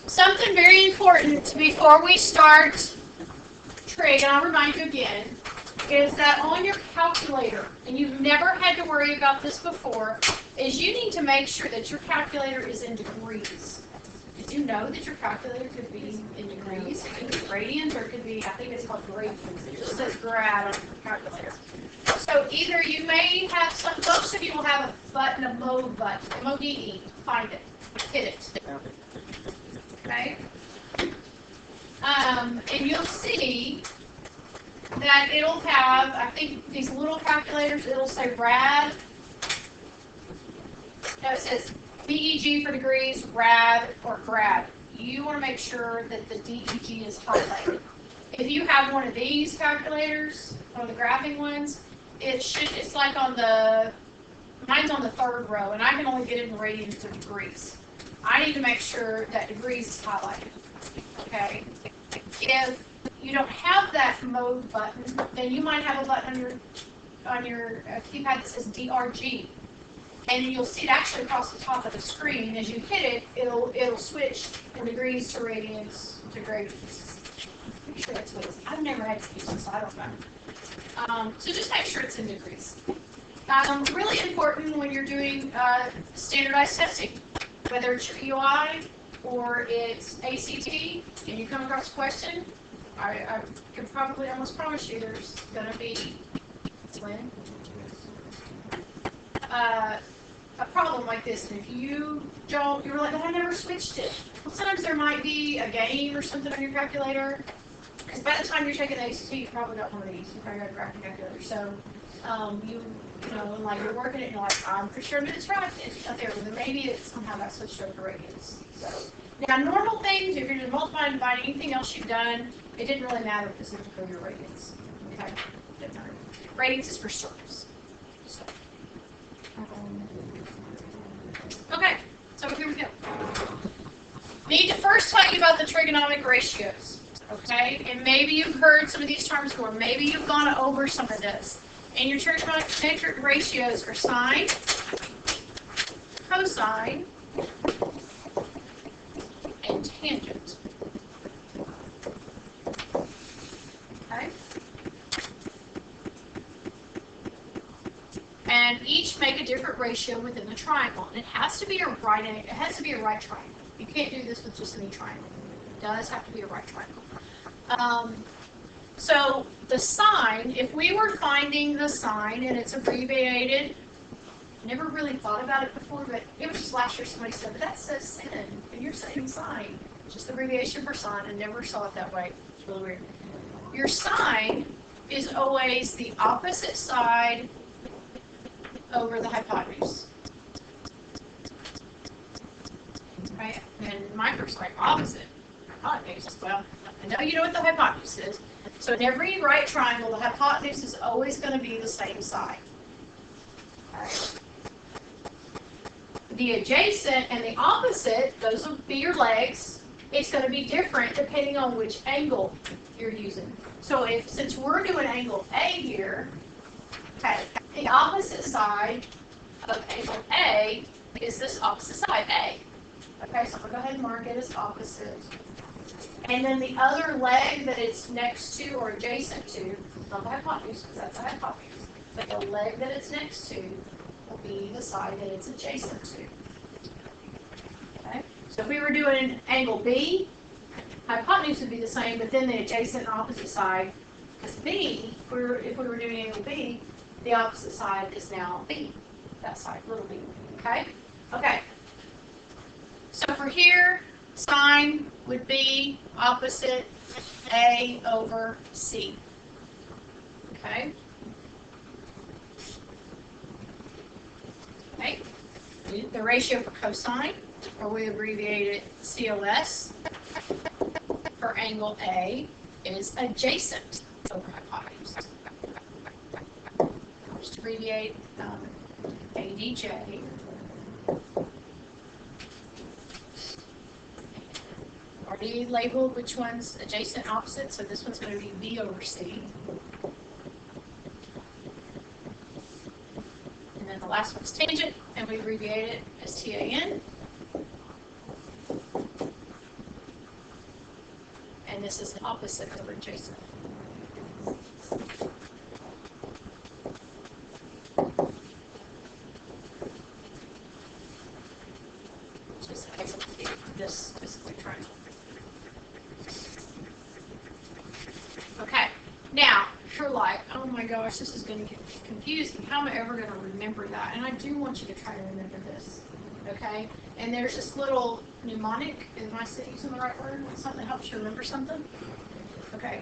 Something very important before we start trig, and I'll remind you again, is that on your calculator, and you've never had to worry about this before, is you need to make sure that your calculator is in degrees. Did you know that your calculator could be in degrees? It could be radians, or it could be, I think it's called gradients. It just says grad on your calculator. So either you may have some, most of you will have a button, a mode button, M-O-D-E. Find it, hit it. Okay? And you'll see that it'll have, I think these little calculators, it'll say rad. No, it says DEG for degrees, rad, or grad. You want to make sure that the DEG is highlighted. If you have one of these calculators, one of the graphing ones, it's like on the, mine's on the third row, and I can only get it in radians or degrees. I need to make sure that degrees is highlighted. Okay? If you don't have that mode button, then you might have a button on your keypad that says DRG. And you'll see it actually across the top of the screen. As you hit it, it'll switch from degrees to radians to gradients. I'm pretty sure that's what it is. I've never had to use this, so I don't know. So just make sure it's in degrees. Really important when you're doing standardized testing, whether it's your UI or it's ACT, and you come across a question, I can probably almost promise you there's going to be a problem like this, and if you don't, you're like, oh, I never switched it. Well, sometimes there might be a game or something on your calculator, because by the time you're taking the ACT, you probably got one of these. You probably got a graphing calculator. So, you know, like you're working it, and you're like, I'm pretty sure that it's right. It's not there, but then maybe it somehow got switched over to radians. So, now normal things, if you're just multiplying and dividing, anything else you've done, it didn't really matter specifically your radians. Okay, didn't matter. Radians is for circles. So, okay, so here we go. Need to first tell you about the trigonomic ratios. Okay, and maybe you've heard some of these terms before. Maybe you've gone over some of this. And your trigonometric ratios are sine, cosine, and tangent. Okay. And each make a different ratio within the triangle. And it has to be a right triangle. You can't do this with just any triangle. It does have to be a right triangle. So the sine, if we were finding the sine and it's abbreviated, never really thought about it before, but it was just last year somebody said, but that says sin, and you're saying sine. Just abbreviation for sine, and never saw it that way. It's really weird. Your sine is always the opposite side over the hypotenuse. Right? And my group's like opposite. Hypotenuse. Well, I know you know what the hypotenuse is. So in every right triangle, the hypotenuse is always going to be the same side. Okay. The adjacent and the opposite, those will be your legs. It's going to be different depending on which angle you're using. So since we're doing angle A here, okay, the opposite side of angle A is this opposite side, A. Okay, so I'm going to go ahead and mark it as opposite. And then the other leg that it's next to or adjacent to, not the hypotenuse, because that's the hypotenuse, but the leg that it's next to will be the side that it's adjacent to. Okay, so if we were doing an angle B, hypotenuse would be the same, but then the adjacent and opposite side is B. If we were doing angle B, the opposite side is now B. That side, little b. Okay? Okay. So for here, sine would be opposite A over C. Okay? Okay. The ratio for cosine, or we abbreviate it COS, for angle A is adjacent over hypotenuse. Just abbreviate ADJ. Already labeled which one's adjacent and opposite, so this one's going to be B over C. And then the last one's tangent, and we abbreviate it as TAN. and this is the opposite over adjacent. Just this specific triangle. Okay, now, if you're like, oh my gosh, this is going to get confusing. How am I ever going to remember that? And I do want you to try to remember this. Okay, and there's this little mnemonic. Am I using the right word? Something that helps you remember something? Okay.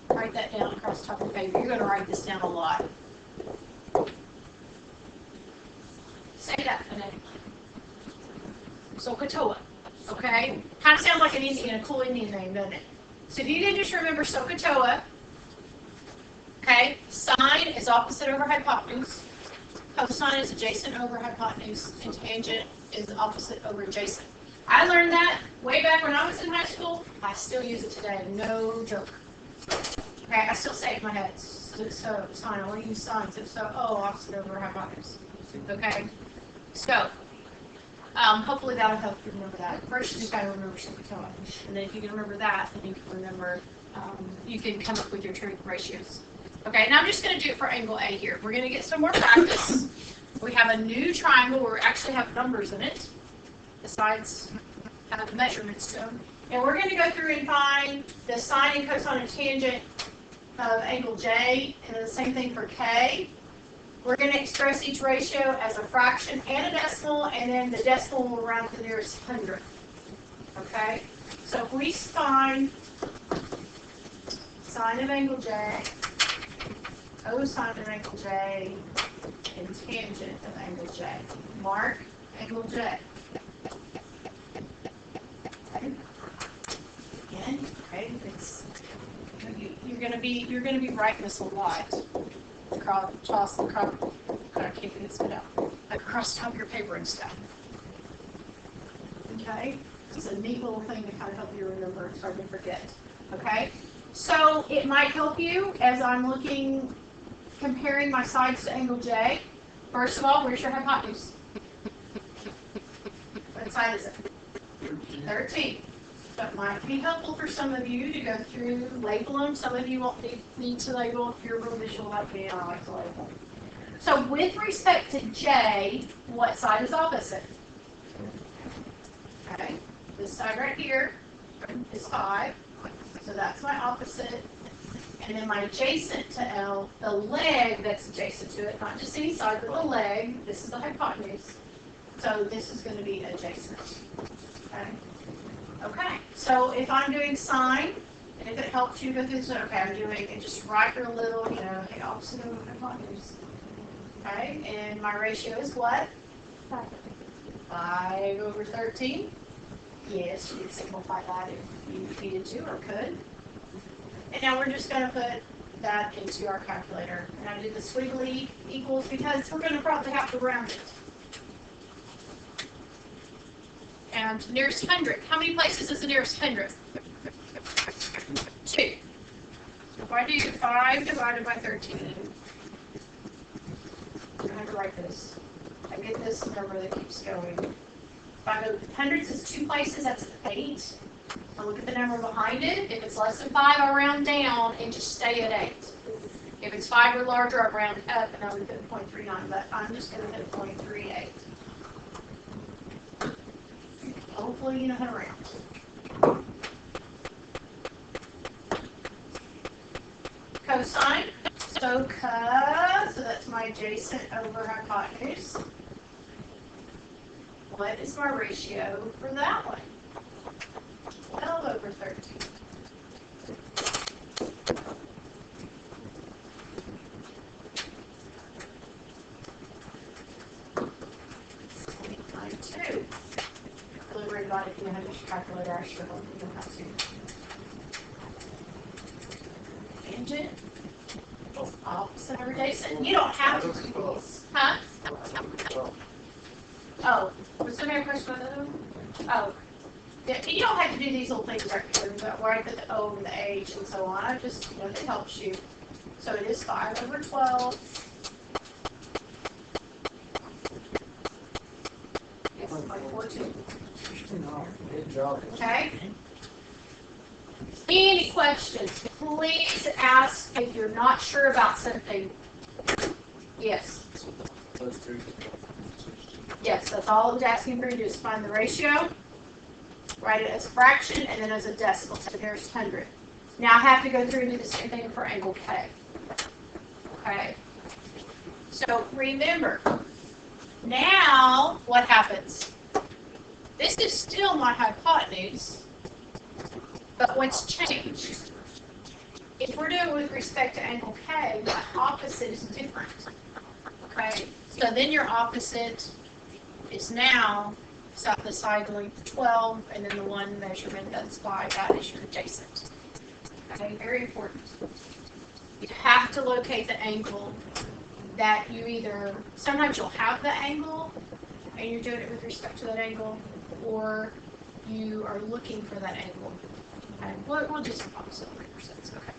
Write that down across the top of the paper. You're going to write this down a lot. Say that phonetically. Sokotoa. Okay? Kind of sounds like an Indian, a cool Indian name, doesn't it? So if you can just remember Sokotoa, okay, sine is opposite over hypotenuse, cosine is adjacent over hypotenuse, and tangent is opposite over adjacent. I learned that way back when I was in high school. I still use it today, no joke. Okay, I still say it in my head. So sine, I want to use sine. So opposite over hypotenuse. Okay, so hopefully that'll help you remember that. First, you just got to remember Sokotoa, and then if you can remember that, then you can remember. You can come up with your trig ratios. Okay, now I'm just going to do it for angle A here. We're going to get some more practice. We have a new triangle where we actually have numbers in it. The sides have measurements to them. And we're going to go through and find the sine and cosine and tangent of angle J, and the same thing for K. We're going to express each ratio as a fraction and a decimal, and then the decimal will round to the nearest hundredth. Okay? So if we find sine of angle J, cosine of angle J, and tangent of angle J. Mark angle J. Okay. Again, okay, you're gonna be writing this a lot. Across the top of your paper and stuff. Okay, it's a neat little thing to kind of help you remember, so I don't forget. Okay, so it might help you as I'm comparing my sides to angle J. First of all, where's your hypotenuse? What side is it? 13. So it might be helpful for some of you to go through, label them. Some of you won't need to label if you're real visual like me, and I like to label. So with respect to J, what side is opposite? Okay, this side right here is 5. So that's my opposite. And then my adjacent to L, the leg that's adjacent to it, not just any side, but the leg, this is the hypotenuse. So this is going to be adjacent. Okay. Okay, so if I'm doing sine, and if it helps you go through this, okay, I'm doing it, just write your little, the opposite of hypotenuse. Okay, and my ratio is what? 5 over 13. Yes, you could simplify that if you needed to or could. And now we're just going to put that into our calculator. And I did the squiggly equals because we're going to probably have to round it. And nearest hundredth. How many places is the nearest hundredth? 2. So if I do 5 divided by 13, I'm going to have to write this. I get this number that keeps going. If I go hundredths is 2 places, that's 8. I look at the number behind it. If it's less than 5, I round down and just stay at 8. If it's 5 or larger, I round up and I would put 0.39, but I'm just going to put 0.38. Hopefully you know how to round. Cosine. So that's my adjacent over hypotenuse. What is my ratio for that one? 12 over 13. If you know how to use your calculator, I sure hope you know how to. Tangent. Opposite over adjacent. You don't have to do these. Huh? Oh, was there a question about that one? Oh. Yeah, you don't have to do these little things right here, but where I put the O and the H and so on. I just, it helps you. So it is 5 over 12. Yes, by 14. Good job. Okay? Any questions? Please ask if you're not sure about something. Yes. Yes, that's all it was asking for you to do is find the ratio, write it as a fraction, and then as a decimal. So there's 100. Now I have to go through and do the same thing for angle K. Okay? So remember, now what happens? This is still my hypotenuse, but what's changed? If we're doing it with respect to angle K, my opposite is different. Okay? So then your opposite is now the side length 12, and then the one measurement that's by that is your adjacent. Okay, very important. You have to locate the angle that you either, sometimes you'll have the angle, and you're doing it with respect to that angle, or you are looking for that angle. Okay, we'll do some opposite percents. Okay.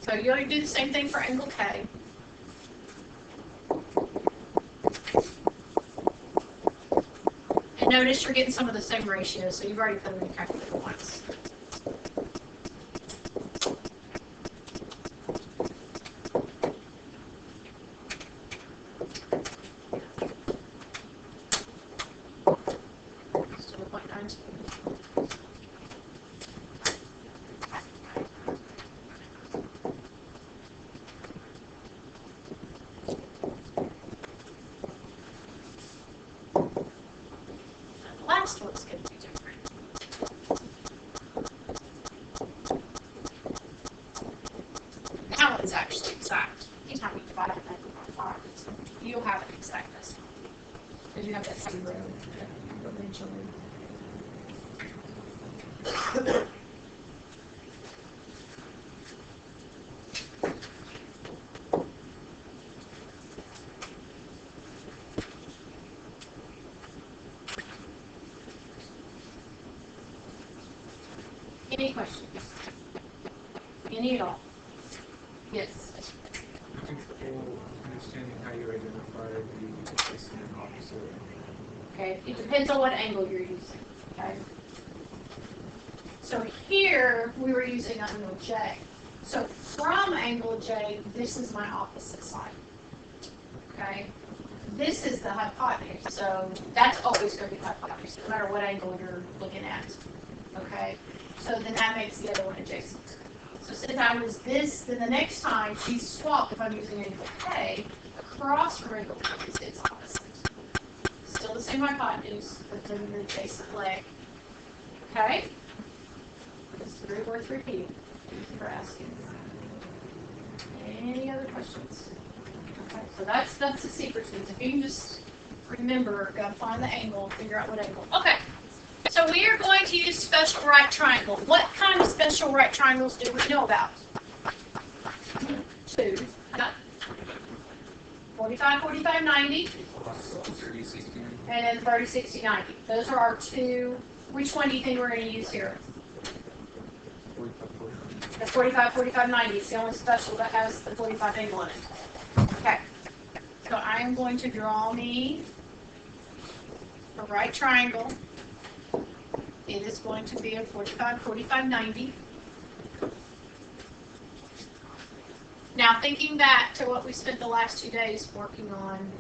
So you're going to do the same thing for angle K. And notice you're getting some of the same ratios, so you've already put them in the calculator once. Still 0.92. Last one's going to be different. That one's actually exact. Anytime you divide it by 5, you'll have an exactness. Because you have that 0 eventually. Any questions? Any at all? Yes. Understanding how you identify the adjacent and opposite. Okay, it depends on what angle you're using. Okay. So here we were using angle J. So from angle J, this is my opposite side. Okay. This is the hypotenuse. So that's always going to be hypotenuse, no matter what angle you're looking at. Okay. So then that makes the other one adjacent. So since I was this, then the next time she's swapped, if I'm using angle K, across from angle K, it's opposite. Still the same hypotenuse, but then the adjacent leg. Okay? It's very worth repeating. Thank you for asking. Any other questions? Okay, so that's the secret things. If you can just remember, gotta find the angle, figure out what angle. Okay. So we are going to use special right triangle. What kind of special right triangles do we know about? 2. 45, 45, 90. And then 30, 60, 90. Those are our 2. Which one do you think we're going to use here? The 45, 45, 90. It's the only special that has the 45 angle in it. Okay. So I am going to draw me a right triangle. It is going to be a 45, 45, 90. Now, thinking back to what we spent the last 2 days working on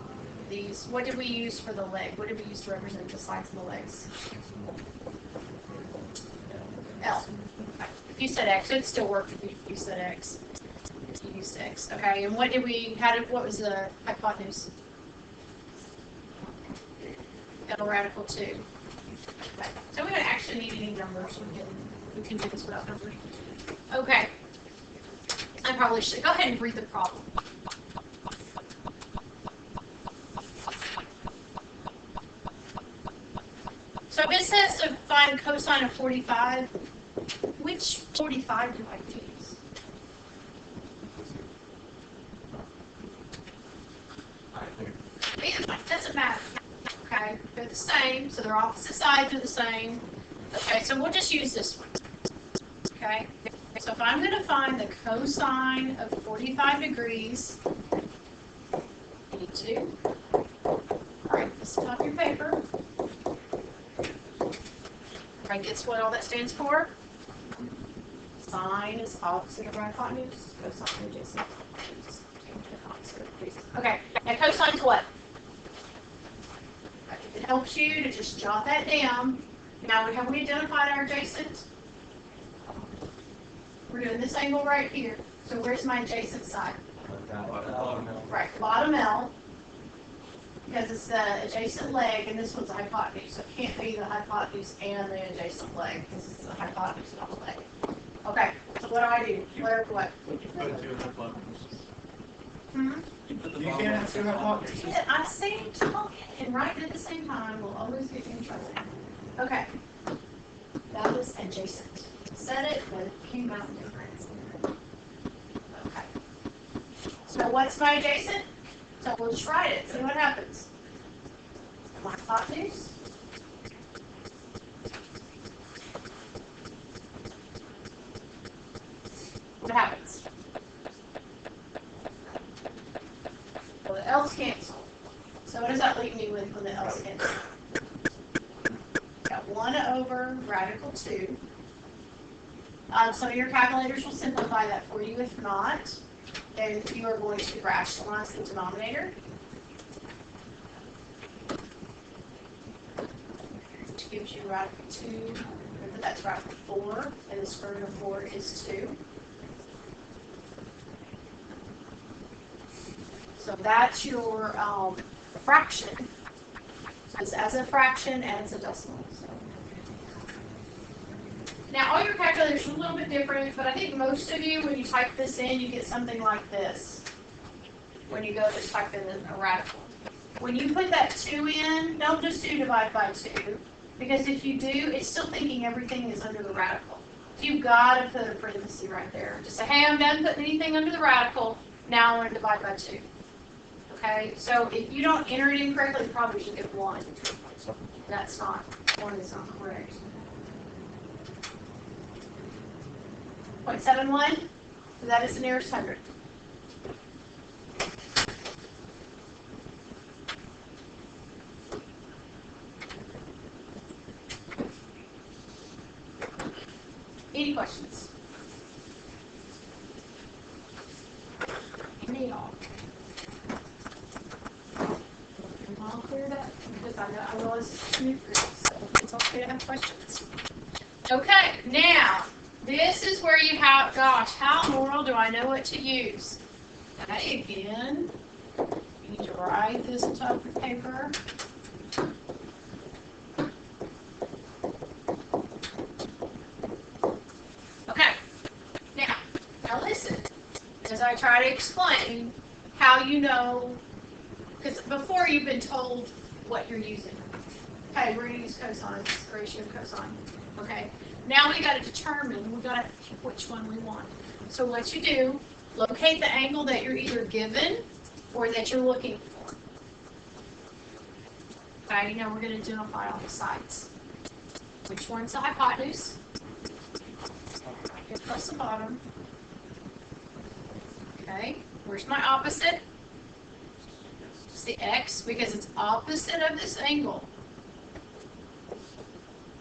these, what did we use for the leg? What did we use to represent the sides of the legs? L. Okay. If you said X, it'd still work if you said X. If you used X. Okay, and what was the hypotenuse? L radical 2. Okay. So we don't actually need any numbers. We can do this without numbers. Okay. I probably should go ahead and read the problem. So if it says to find cosine of 45, which 45 do I use? It doesn't matter. Okay, they're the same, so their opposite sides are the same. Okay, so we'll just use this one. Okay, so if I'm going to find the cosine of 45 degrees, you need to write this on your paper. Right, guess what all that stands for? Sine is opposite of hypotenuse. Cosine adjacent. Okay, and cosine's what? If it helps you to just jot that down. Now, have we identified our adjacent? We're doing this angle right here. So where's my adjacent side? Right, bottom L. Because it's the adjacent leg, and this one's a hypotenuse. So it can't be the hypotenuse and the adjacent leg. This is the hypotenuse, not the leg. Okay, so what do I do? What? You can't have two hypotenuses. Yeah, I say talking and writing at the same time will always get you in trouble. Okay, that was adjacent. Said it, but it came out different. Okay. So what's my adjacent? So we'll just write it. See what happens. My hypotenuse. What happens? Well, the L's cancel. So what does that leave me with when the L's cancel? Got 1 over radical 2. Some of your calculators will simplify that for you. If not, then you are going to rationalize the denominator. Which gives you radical 2. Remember that's radical 4, and the square root of 4 is 2. So that's your fraction. It's as a fraction and it's a decimal. So. Now, all your calculators are a little bit different, but I think most of you, when you type this in, you get something like this. When you go to type in a radical. When you put that 2 in, don't just do divide by 2. Because if you do, it's still thinking everything is under the radical. So you've got to put a parenthesis right there. Just say, hey, I'm done putting anything under the radical. Now I want to divide by 2. Okay? So if you don't enter it in correctly, you probably should get 1. That's not, 1 is not correct. 0.71, so that is the nearest hundred. Any questions? Any at all? All cleared up? Because I know it's new for you, so it's okay to have questions. Okay, now. This is where you have, gosh, how in the world do I know what to use? Okay, again, you need to write this on top of the paper. Okay, now listen, as I try to explain how you know, because before you've been told what you're using. Okay, we're going to use cosine, ratio of cosine. Okay. Now we got to determine, we got to pick which one we want. So what you do, locate the angle that you're either given or that you're looking for. Okay, now we're going to identify all the sides. Which one's the hypotenuse? Plus the bottom. Okay, where's my opposite? It's the x because it's opposite of this angle.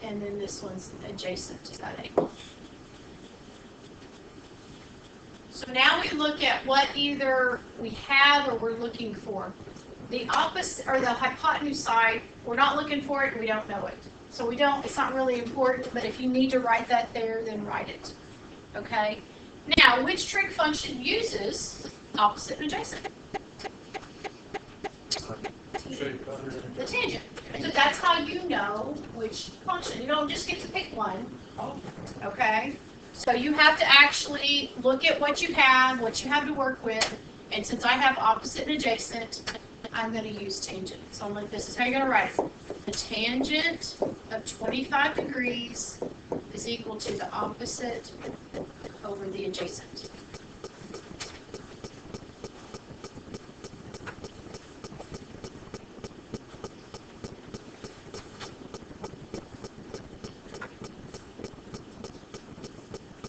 And then this one's adjacent to that angle. So now we look at what either we have or we're looking for. The opposite, or the hypotenuse side, we're not looking for it and we don't know it. So we don't, it's not really important, but if you need to write that there, then write it. Okay? Now, which trig function uses opposite and adjacent? The tangent. So that's how you know which function. You don't just get to pick one. Okay? So you have to actually look at what you have to work with. And since I have opposite and adjacent, I'm going to use tangent. So I'm like, this is how you're going to write it. The tangent of 25 degrees is equal to the opposite over the adjacent.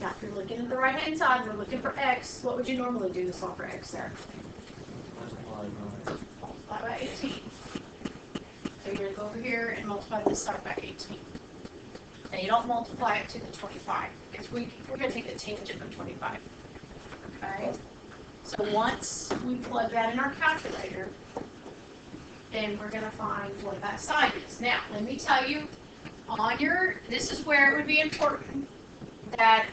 Now, if you're looking at the right-hand side, we're looking for x. What would you normally do to solve for x there? Multiply by 18. So you're going to go over here and multiply this side by 18. and you don't multiply it to the 25, because we're going to take the tangent of 25. Okay? So once we plug that in our calculator, then we're going to find what that side is. Now, let me tell you, this is where it would be important that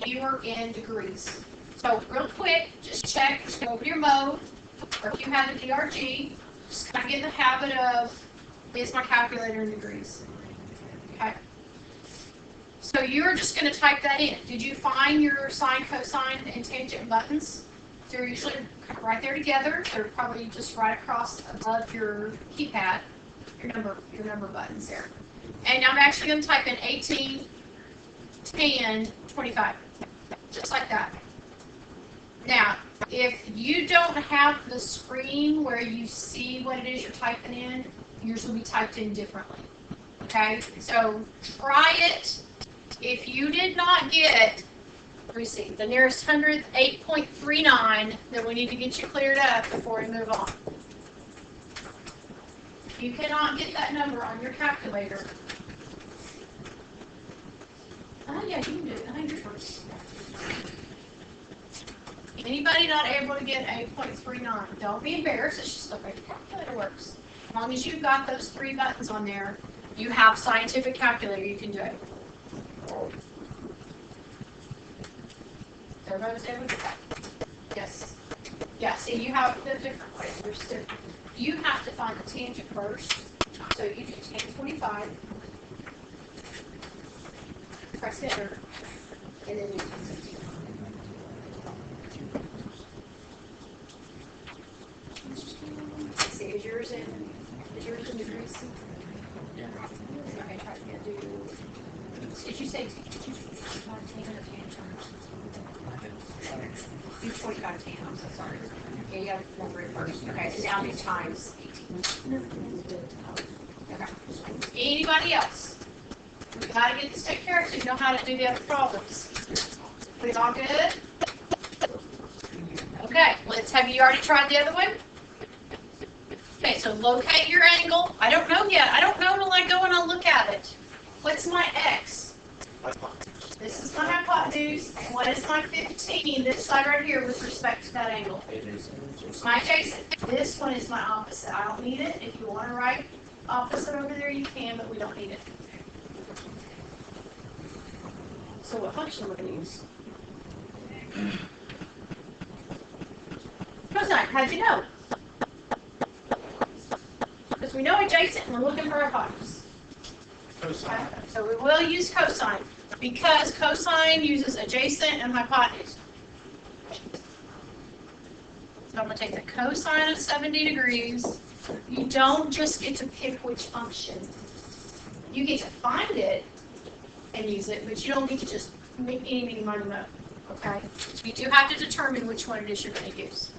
you are in degrees. So real quick, just check, just go over your mode, or if you have a DRG, just kind of get in the habit of, is my calculator in degrees? Okay. So you're just going to type that in. Did you find your sine, cosine, and tangent buttons? They're usually right there together. They're probably just right across above your keypad, your number buttons there. And I'm actually going to type in 18, 10, 25, just like that. Now, if you don't have the screen where you see what it is you're typing in, yours will be typed in differently. Okay, so try it. If you did not get, let me see, the nearest hundredth, 8.39, then we need to get you cleared up before we move on. If you cannot get that number on your calculator, yeah, you can do it. 100 first. Anybody not able to get 8.39, don't be embarrassed. It's just the way the calculator works. As long as you've got those 3 buttons on there, you have scientific calculator, you can do it. Everybody was able to do that? Yes. Yeah, see, you have the different ways. You have to find the tangent first. So you do tan 25, press enter, and then you tan 15. See, is yours in degrees? Yeah. Okay, try to do. Did you say tan or tangent? Do 45 tan, I'm so sorry. Yeah, you got to number it first. Okay, so now do times 18. Okay. Anybody else? We got to get this taken care of so you know how to do the other problems. We all good? Okay, have you already tried the other one? Okay, so locate your angle. I don't know yet. I don't know until I go and I look at it. What's my x? This is my hypotenuse. What is my 15, this side right here, with respect to that angle? My adjacent. This one is my opposite. I don't need it. If you want to write opposite over there, you can, but we don't need it. So what function we're going to use? Cosine. How'd you know? Because we know adjacent and we're looking for hypotenuse. Cosine. Okay? So we will use cosine because cosine uses adjacent and hypotenuse. So I'm going to take the cosine of 70 degrees. You don't just get to pick which function. You get to find it and use it, but you don't get to just make any money up. Okay? You do have to determine which one it is you're going to use.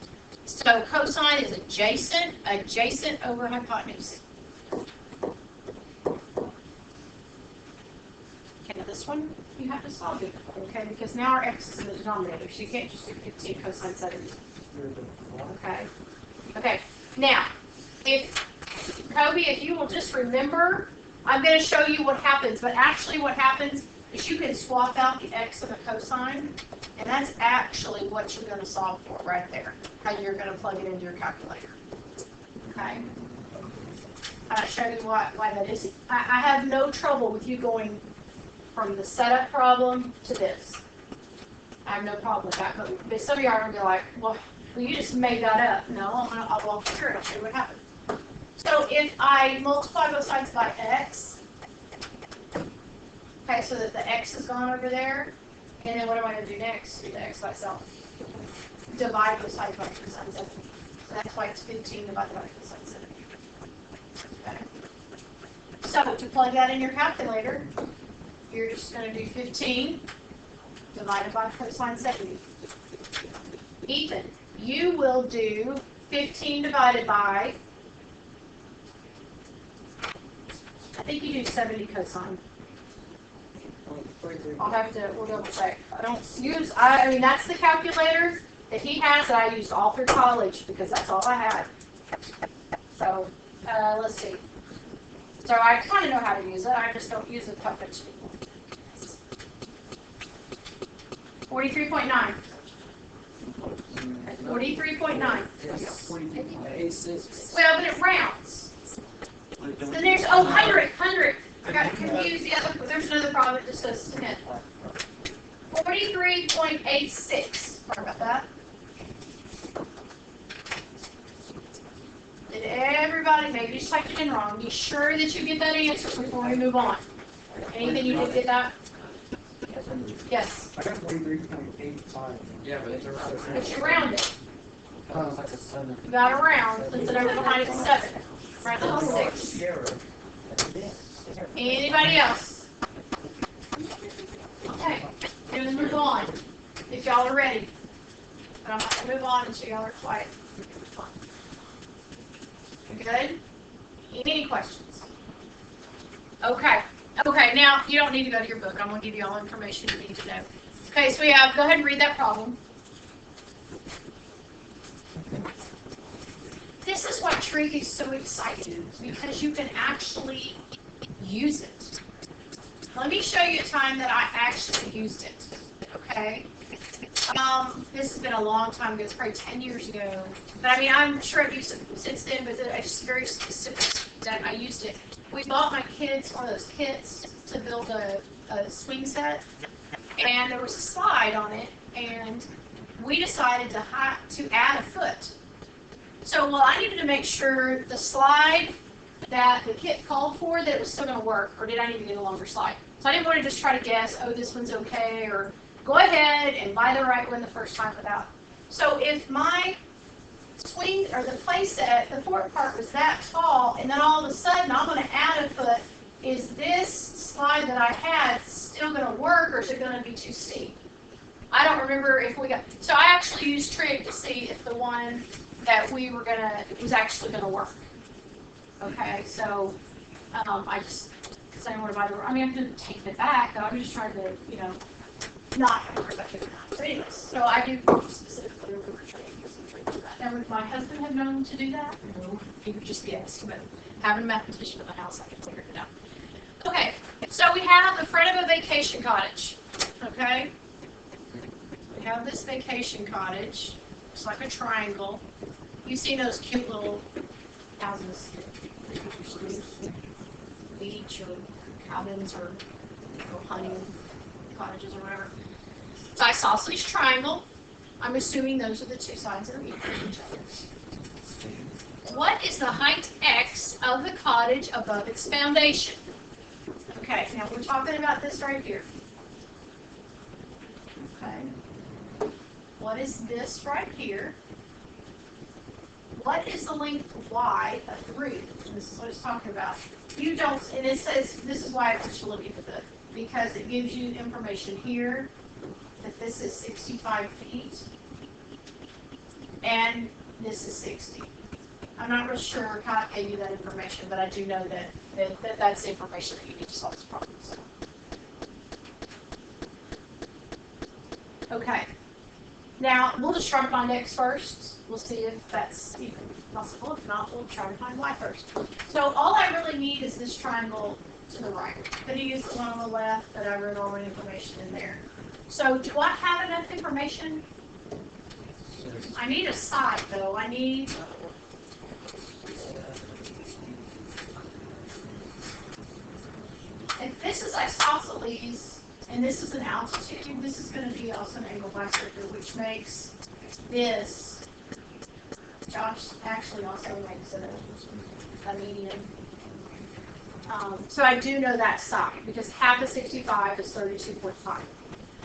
So cosine is adjacent over hypotenuse. Okay, now this one you have to solve it, okay? Because now our x is in the denominator, so you can't just do 15 cosine 70. Okay. Okay. Now, Kobe, if you will just remember, I'm going to show you what happens. But actually, what happens is you can swap out the x and the cosine, and that's actually what you're going to solve for right there. How you're going to plug it into your calculator. Okay. I'll show you why that is. I have no trouble with you going from the setup problem to this. I have no problem with that. But some of you are going to be like, well, you just made that up. No, I'll walk you through it. I'll show you what happened. So if I multiply both sides by x, okay, so that the x is gone over there, and then what am I going to do next? Do the x by itself. Divide both sides by cosine 70. So that's why it's 15 divided by cosine 70. Okay. So to plug that in your calculator, you're just going to do 15 divided by cosine 70. Ethan, you will do 15 divided by, I think you do 70 cosine. We'll double check. I mean, that's the calculator that he has that I used all through college because that's all I had. So, let's see. So I kind of know how to use it. I just don't use it quite much people. 43.9. 43.9. Well, but it rounds. Then there's, 100. I got confused the other, there's another problem that just says 10. 43.86. Sorry about that. Did everybody, maybe you just typed it in wrong, be sure that you get that answer before we move on. Anything you did get that? Yes. I got 43.85. Yeah, but it's around. But you round it. It's like a 7. You got a round, since it over behind it's 7. Round it to 6. Anybody else? Okay, then move on. If y'all are ready. But I'm not going to move on until y'all are quiet. Good? Any questions? Okay. Okay, now you don't need to go to your book. I'm going to give you all the information you need to know. Okay, so we have, go ahead and read that problem. This is why trig is so exciting, because you can actually use it. Let me show you a time that I actually used it. Okay? This has been a long time ago. It's probably 10 years ago. But I mean, I'm sure I've used it since then, but it's very specific that I used it. We bought my kids one of those kits to build a swing set, and there was a slide on it, and we decided to add a foot. So, well, I needed to make sure the slide that the kit called for, that it was still going to work, or did I need to get a longer slide? So I didn't want to just try to guess, oh, this one's okay, or go ahead and buy the right one the first time without. So if my swing, or the play set, the fork part was that tall, and then all of a sudden I'm going to add a foot, is this slide that I had still going to work, or is it going to be too steep? I don't remember if we got, so I actually used trig to see if the one that we were going to, was actually going to work. Okay, so I just, because I didn't want to buy the, I mean, I didn't take it back, though. I'm just trying to, you know, not worry about it. So anyways, so I do specifically remember trig. Now, would my husband have known to do that? No, he would just guess, but having a mathematician in the house, I can figure it out. Okay, so we have the front of a vacation cottage, okay? We have this vacation cottage. It's like a triangle. You've seen those cute little houses, beach or cabins or hunting cottages or whatever. It's an isosceles triangle. I'm assuming those are the two sides that are equal to each other. What is the height x of the cottage above its foundation? Okay, now we're talking about this right here. Okay. What is this right here? What is the length y of the roof? And this is what it's talking about. You don't, and it says, this is why I want you to look at the book, because it gives you information here that this is 65 feet, and this is 60. I'm not real sure how I gave you that information, but I do know that that's the information that you need to solve this problem. So. Okay. Now, we'll just try to find x first. We'll see if that's even possible. If not, we'll try to find y first. So all I really need is this triangle to the right. Could you use the one on the left that I wrote all my information in there? So do I have enough information? I need a side, though. I need... If this is isosceles, and this is an altitude, this is going to be also an angle bisector, which makes this, Josh actually also makes it a median. So I do know that side, because half of 65 is 32.5.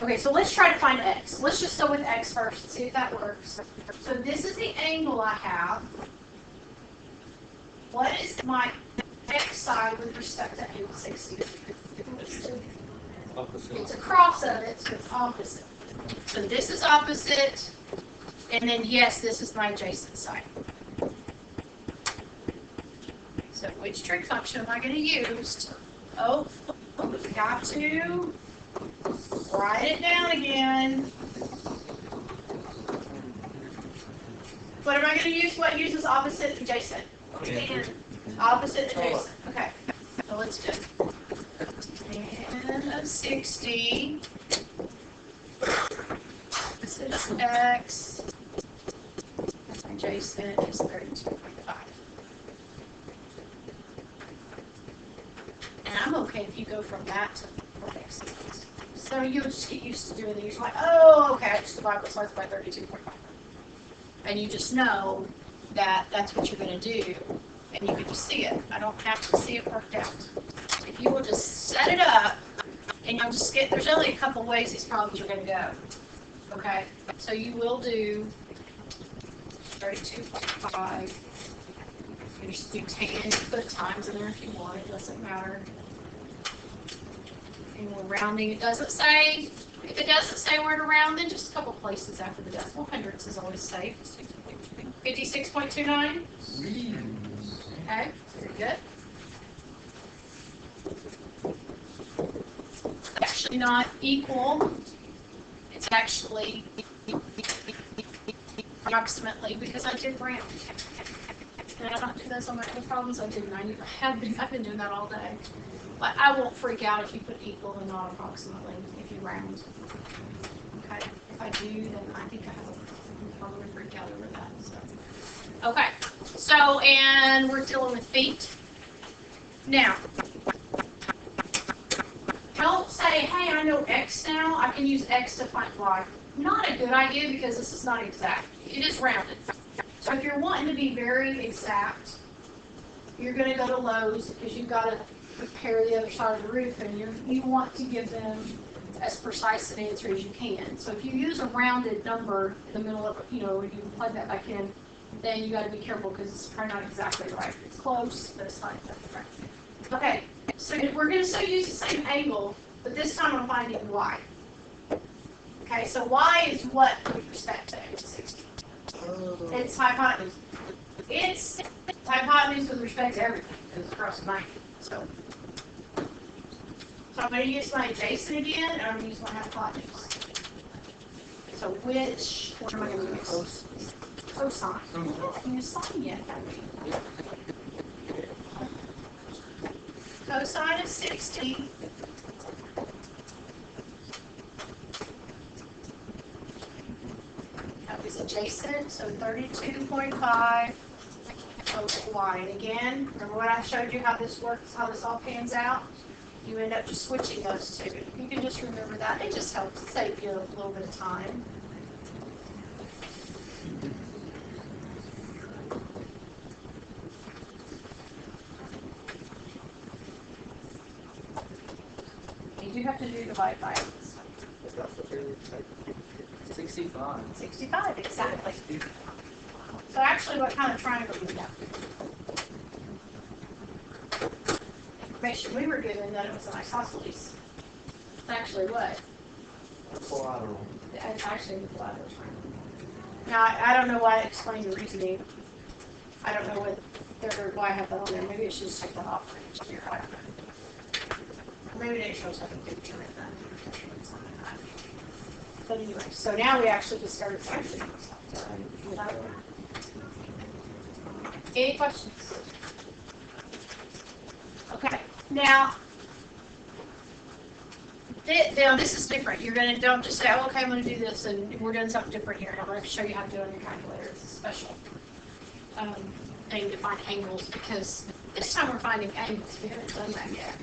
Okay, so let's try to find x. Let's just go with x first and see if that works. So this is the angle I have. What is my x side with respect to angle 60? Opposite. It's a cross of it, so it's opposite. So this is opposite, and then yes, this is my adjacent side. So which trig function am I going to use? Oh, we've got to write it down again. What am I going to use? What uses opposite adjacent? And opposite adjacent. Okay. so it's good. Tan of 60. This is X. Adjacent is 32.5. And I'm okay if you go from that to X. So you'll just get used to doing these. You're like, oh, okay, I just divide both sides by 32.5. And you just know that that's what you're going to do. And you can just see it. I don't have to see it worked out. If you will just set it up, and you'll just get, there's only a couple ways these problems are going to go. Okay? So you will do 32.5. You just do 10, put times in there if you want, it doesn't matter. And we're rounding, it doesn't say, if it doesn't say where to round, then just a couple places after the decimal. Hundredths is always safe. 56.29. Okay, very good. It's actually not equal. It's actually approximately, because I did round. And I don't do those on my other problems. I did 90. I've been doing that all day. But I won't freak out if you put equal and not approximately if you round. Okay. If I do, then I think I will probably freak out over that. So. Okay. So, and we're dealing with feet. Now, don't say, hey, I know X now. I can use X to find Y. Not a good idea because this is not exact. It is rounded. So if you're wanting to be very exact, you're going to go to Lowe's because you've got to repair the other side of the roof, and you want to give them as precise an answer as you can. So if you use a rounded number in the middle of, you you plug that back in, then you got to be careful because it's probably not exactly right. It's close, but it's not exactly right. Okay, so we're going to still use the same angle, but this time I'm finding Y. Okay, so Y is what with respect to angle 60? It's hypotenuse. It's hypotenuse with respect to everything because it's across 90. So I'm going to use my adjacent again, and I'm going to use my hypotenuse. So what am I going to use? Cosine. I haven't used sine yet, have we? Cosine of 60. That was adjacent, so 32.5 over Y. And again, remember what I showed you how this works, how this all pans out? You end up just switching those two. You can just remember that. It just helps save you a little bit of time. You do have to do divide by 65. 65, exactly. So actually, what kind of triangle do you have? Information we were given that it was an isosceles. It's actually what? Collateral. It's actually the collateral triangle. Now, I don't know why I explained the reasoning. I don't know why I have that on there. Maybe I should just take that off. Maybe it shows up a picture of that. But anyway, so now we actually just started sectioning stuff. Any questions? Okay, now this is different. You're gonna don't just say, oh, okay, I'm gonna do this, and we're doing something different here. I'm gonna show you how to do it on your calculator. It's a special thing to find angles because this time we're finding angles. We haven't done that yet.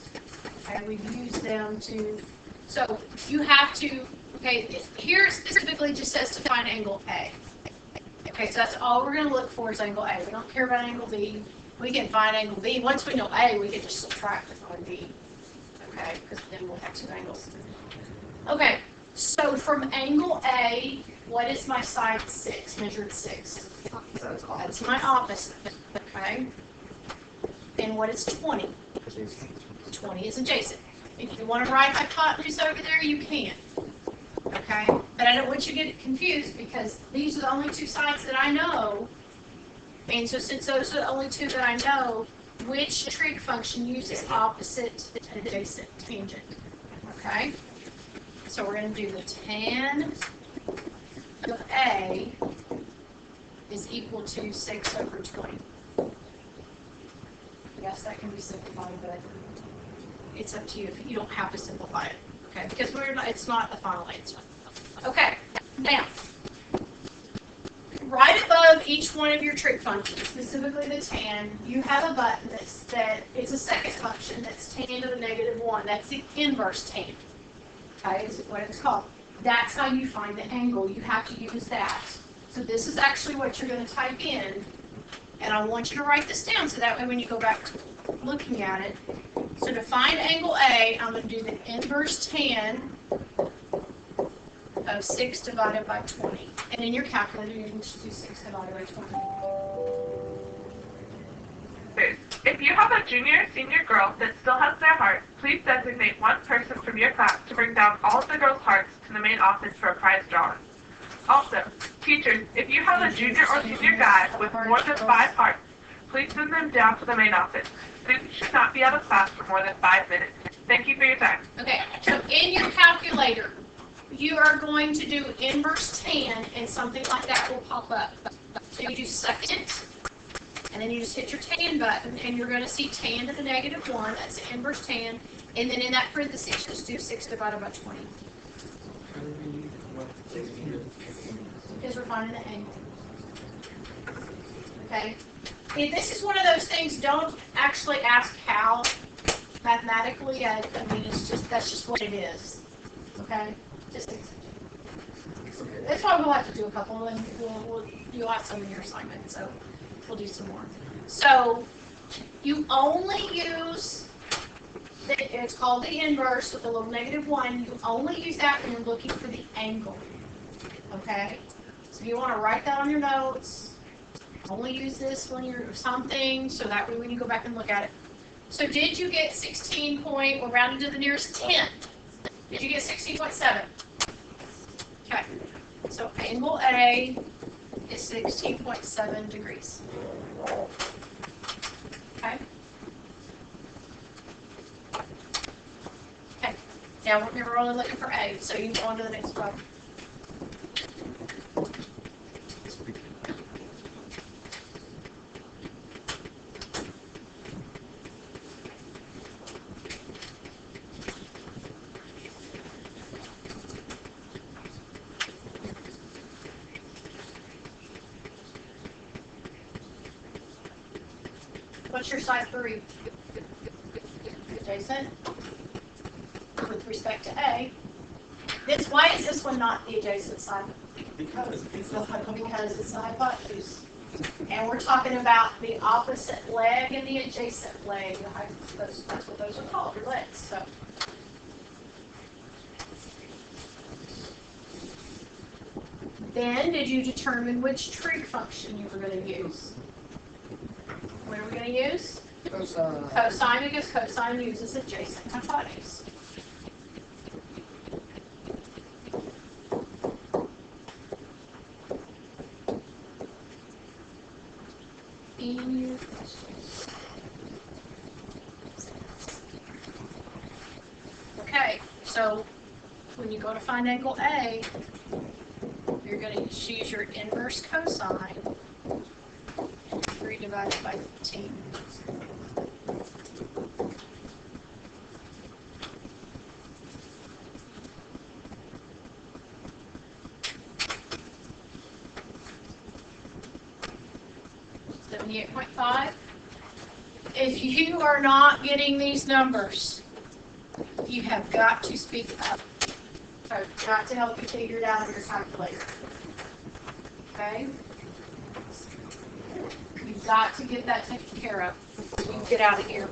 Okay, we've used them to. So you have to. Okay, here specifically just says to find angle A. Okay, so that's all we're going to look for is angle A. We don't care about angle B. We can find angle B. Once we know A, we can just subtract from B. Okay, because then we'll have two angles. Okay, so from angle A, what is my side 6, measured 6? That's my opposite. Okay, and what is 20? 20 is adjacent. If you want to write hypotenuse over there, you can. Okay, but I don't want you to get confused because these are the only two sides that I know. And so since those are the only two that I know, which trig function uses opposite and adjacent tangent? Okay, so we're going to do the tan of A is equal to 6 over 20. Yes, that can be simplified, but it's up to you. You don't have to simplify it, okay? Because it's not the final answer. Okay, now, right above each one of your trig functions, specifically the tan, you have a button that it's a second function that's tan to the negative 1. That's the inverse tan. Okay, is what it's called. That's how you find the angle. You have to use that. So this is actually what you're going to type in. And I want you to write this down so that way when you go back to looking at it. So to find angle A, I'm going to do the inverse tan of 6 divided by 20. And in your calculator, you can just do 6 divided by 20. If you have a junior or senior girl that still has their heart, please designate one person from your class to bring down all of the girls' hearts to the main office for a prize drawing. Also, teachers, if you have a junior or senior guy with more than 5 hearts, please send them down to the main office. Students should not be out of class for more than 5 minutes. Thank you for your time. Okay, so in your calculator, you are going to do inverse tan, and something like that will pop up. So you do second, and then you just hit your tan button, and you're going to see tan to the negative 1. That's the inverse tan. And then in that parentheses, just do 6 divided by 20. Because we're finding the angle. Okay? If this is one of those things, don't actually ask how mathematically. I mean, that's just what it is. Okay? That's why we'll have to do a couple, and you'll have some in your assignment, so we'll do some more. So you only use, it's called the inverse with a little negative 1. You only use that when you're looking for the angle. Okay? So you want to write that on your notes. Only use this when you're something, so that way when you go back and look at it. So did you get 16 point, or rounded to the nearest 10th? Did you get 16.7? Okay. So angle A is 16.7 degrees. Okay. Okay. Now we're only looking for A, so you can go on to the next one. What's your side 3? Adjacent. With respect to A. Why is this one not the adjacent side? Because it's the hypotenuse. And we're talking about the opposite leg and the adjacent leg. That's what those are called, your legs. So. Then, did you determine which trig function you were going to use? What are we going to use? Cosine. Cosine, because cosine uses adjacent hypotenuse. In your questions. Okay, so when you go to find angle A, you're going to use your inverse cosine. 3 divided by 15. .5. If you are not getting these numbers, you have got to speak up. I've got to help you figure it out on your calculator. Okay? You've got to get that taken care of. You get out of here.